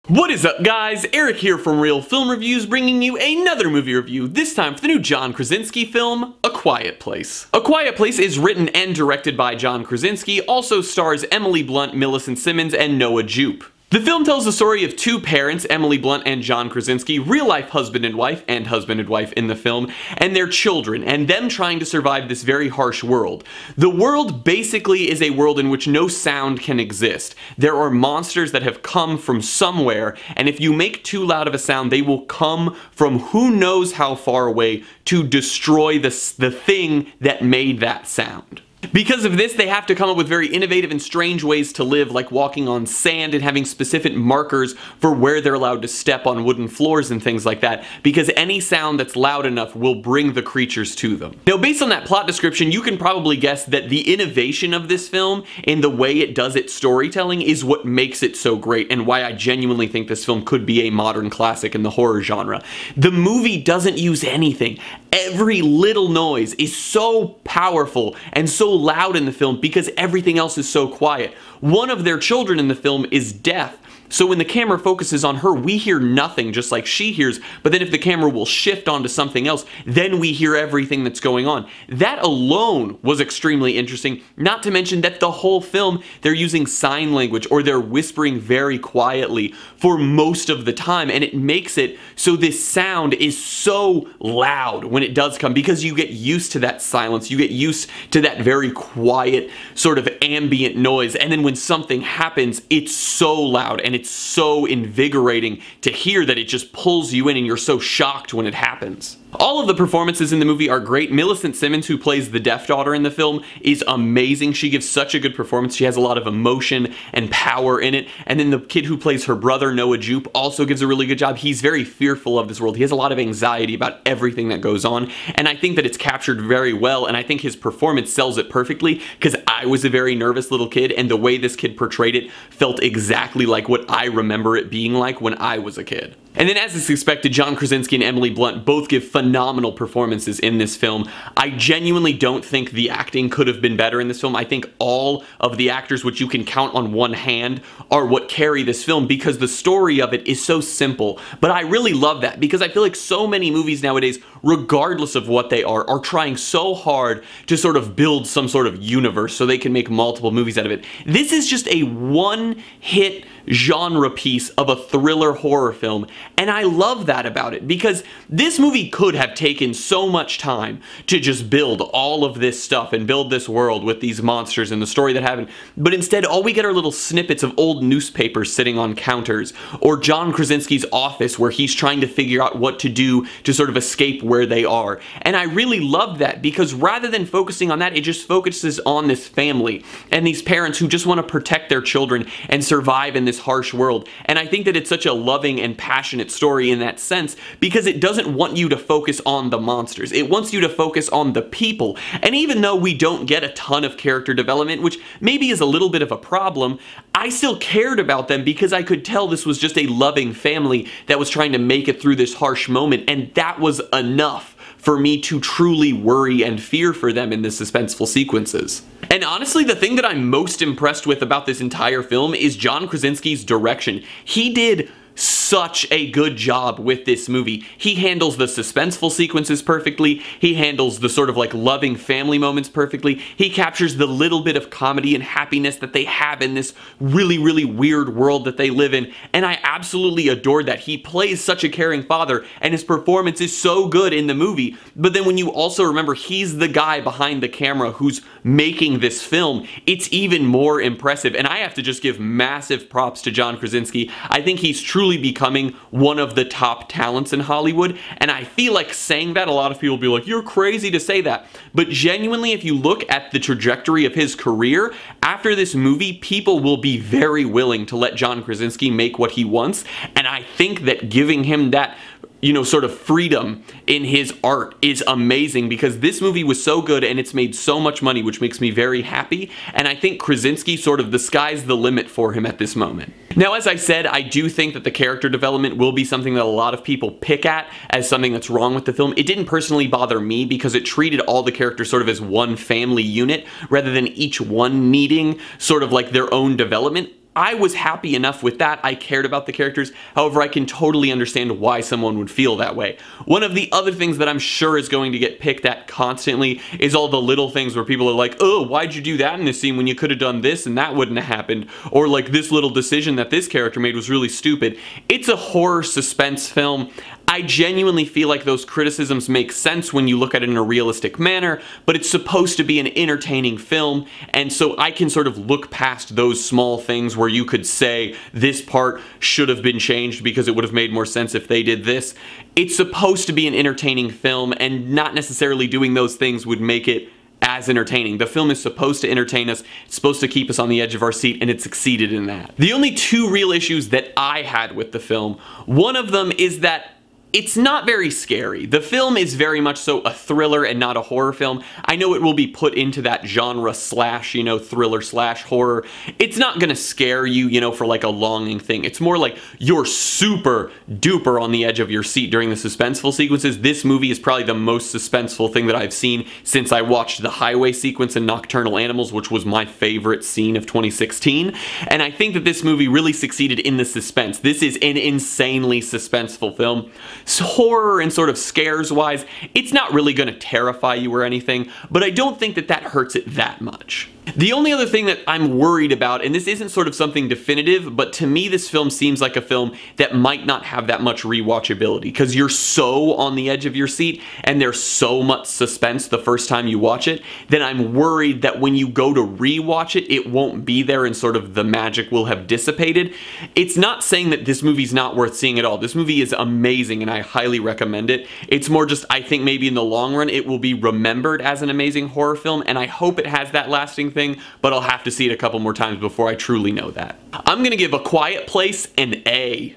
What is up, guys? Eric here from Real Film Reviews, bringing you another movie review, this time for the new John Krasinski film, A Quiet Place. A Quiet Place is written and directed by John Krasinski, also stars Emily Blunt, Millicent Simmons, and Noah Jupe. The film tells the story of two parents, Emily Blunt and John Krasinski, real-life husband and wife in the film, and their children, and them trying to survive this very harsh world. The world basically is a world in which no sound can exist. There are monsters that have come from somewhere, and if you make too loud of a sound, they will come from who knows how far away to destroy the thing that made that sound. Because of this, they have to come up with very innovative and strange ways to live, like walking on sand and having specific markers for where they're allowed to step on wooden floors and things like that, because any sound that's loud enough will bring the creatures to them. Now, based on that plot description, you can probably guess that the innovation of this film in the way it does its storytelling is what makes it so great, and why I genuinely think this film could be a modern classic in the horror genre. The movie doesn't use anything. Every little noise is so powerful and so loud in the film because everything else is so quiet. One of their children in the film is deaf, so when the camera focuses on her, we hear nothing just like she hears, but then if the camera will shift onto something else, then we hear everything that's going on. That alone was extremely interesting, not to mention that the whole film, they're using sign language or they're whispering very quietly for most of the time, and it makes it so this sound is so loud when it does come, because you get used to that silence, you get used to that very quiet sort of ambient noise, and then when something happens, it's so loud and it's so invigorating to hear that it just pulls you in and you're so shocked when it happens. All of the performances in the movie are great. Millicent Simmons, who plays the deaf daughter in the film, is amazing. She gives such a good performance. She has a lot of emotion and power in it. And then the kid who plays her brother, Noah Jupe, also gives a really good job. He's very fearful of this world. He has a lot of anxiety about everything that goes on. And I think that it's captured very well, and I think his performance sells it perfectly, because I was a very nervous little kid, and the way this kid portrayed it felt exactly like what I remember it being like when I was a kid. And then, as is expected, John Krasinski and Emily Blunt both give phenomenal performances in this film. I genuinely don't think the acting could have been better in this film. I think all of the actors, which you can count on one hand, are what carry this film, because the story of it is so simple. But I really love that, because I feel like so many movies nowadays, regardless of what they are trying so hard to sort of build some sort of universe so they can make multiple movies out of it. This is just a one-hit genre piece of a thriller horror film, and I love that about it, because this movie could have taken so much time to just build all of this stuff and build this world with these monsters and the story that happened, but instead all we get are little snippets of old newspapers sitting on counters, or John Krasinski's office where he's trying to figure out what to do to sort of escape where they are. And I really love that, because rather than focusing on that, it just focuses on this family and these parents who just want to protect their children and survive in this harsh world. And I think that it's such a loving and passionate story in that sense, because it doesn't want you to focus on the monsters. It wants you to focus on the people. And even though we don't get a ton of character development, which maybe is a little bit of a problem, I still cared about them because I could tell this was just a loving family that was trying to make it through this harsh moment, and that was enough for me to truly worry and fear for them in the suspenseful sequences. And honestly, the thing that I'm most impressed with about this entire film is John Krasinski's direction. He did such a good job with this movie. He handles the suspenseful sequences perfectly. He handles the sort of like loving family moments perfectly. He captures the little bit of comedy and happiness that they have in this really, really weird world that they live in. And I absolutely adored that. He plays such a caring father, and his performance is so good in the movie. But then when you also remember he's the guy behind the camera who's making this film, it's even more impressive. And I have to just give massive props to John Krasinski. I think he's truly becoming one of the top talents in Hollywood, and I feel like saying that, a lot of people will be like, you're crazy to say that, but genuinely, if you look at the trajectory of his career, after this movie, people will be very willing to let John Krasinski make what he wants, and I think that giving him that, you know, sort of freedom in his art is amazing, because this movie was so good and it's made so much money, which makes me very happy, and I think Krasinski, sort of, the sky's the limit for him at this moment. Now, as I said, I do think that the character development will be something that a lot of people pick at as something that's wrong with the film. It didn't personally bother me because it treated all the characters sort of as one family unit rather than each one needing sort of like their own development. I was happy enough with that. I cared about the characters. However, I can totally understand why someone would feel that way. One of the other things that I'm sure is going to get picked at constantly is all the little things where people are like, oh, why'd you do that in this scene when you could have done this and that wouldn't have happened? Or like, this little decision that this character made was really stupid. It's a horror suspense film. I genuinely feel like those criticisms make sense when you look at it in a realistic manner, but it's supposed to be an entertaining film, and so I can sort of look past those small things where you could say this part should have been changed because it would have made more sense if they did this. It's supposed to be an entertaining film, and not necessarily doing those things would make it as entertaining. The film is supposed to entertain us, it's supposed to keep us on the edge of our seat, and it succeeded in that. The only two real issues that I had with the film, one of them is that it's not very scary. The film is very much so a thriller and not a horror film. I know it will be put into that genre slash, thriller slash horror. It's not gonna scare you, for like a longing thing. It's more like you're super duper on the edge of your seat during the suspenseful sequences. This movie is probably the most suspenseful thing that I've seen since I watched the highway sequence in Nocturnal Animals, which was my favorite scene of 2016. And I think that this movie really succeeded in the suspense. This is an insanely suspenseful film. Horror and sort of scares wise, it's not really going to terrify you or anything, but I don't think that that hurts it that much. The only other thing that I'm worried about, and this isn't sort of something definitive, but to me this film seems like a film that might not have that much rewatchability, because you're so on the edge of your seat and there's so much suspense the first time you watch it, that I'm worried that when you go to rewatch it, it won't be there and sort of the magic will have dissipated. It's not saying that this movie's not worth seeing at all. This movie is amazing and I highly recommend it. It's more just, I think maybe in the long run it will be remembered as an amazing horror film, and I hope it has that lasting thing, but I'll have to see it a couple more times before I truly know that. I'm gonna give A Quiet Place an A.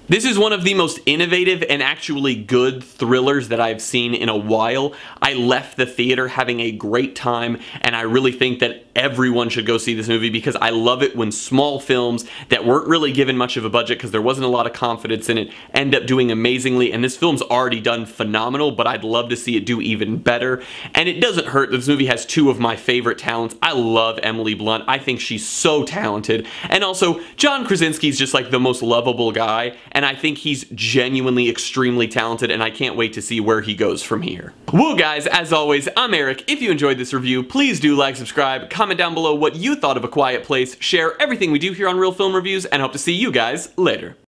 This is one of the most innovative and actually good thrillers that I've seen in a while. I left the theater having a great time, and I really think that everyone should go see this movie because I love it when small films that weren't really given much of a budget because there wasn't a lot of confidence in it end up doing amazingly, and this film's already done phenomenal, but I'd love to see it do even better. And it doesn't hurt that this movie has two of my favorite talents. I love Emily Blunt. I think she's so talented, and also John Krasinski's just like the most lovable guy, and I think he's genuinely extremely talented, and I can't wait to see where he goes from here. Well guys, as always, I'm Eric. If you enjoyed this review, please do like, subscribe, comment down below what you thought of A Quiet Place, share everything we do here on Real Film Reviews, and hope to see you guys later.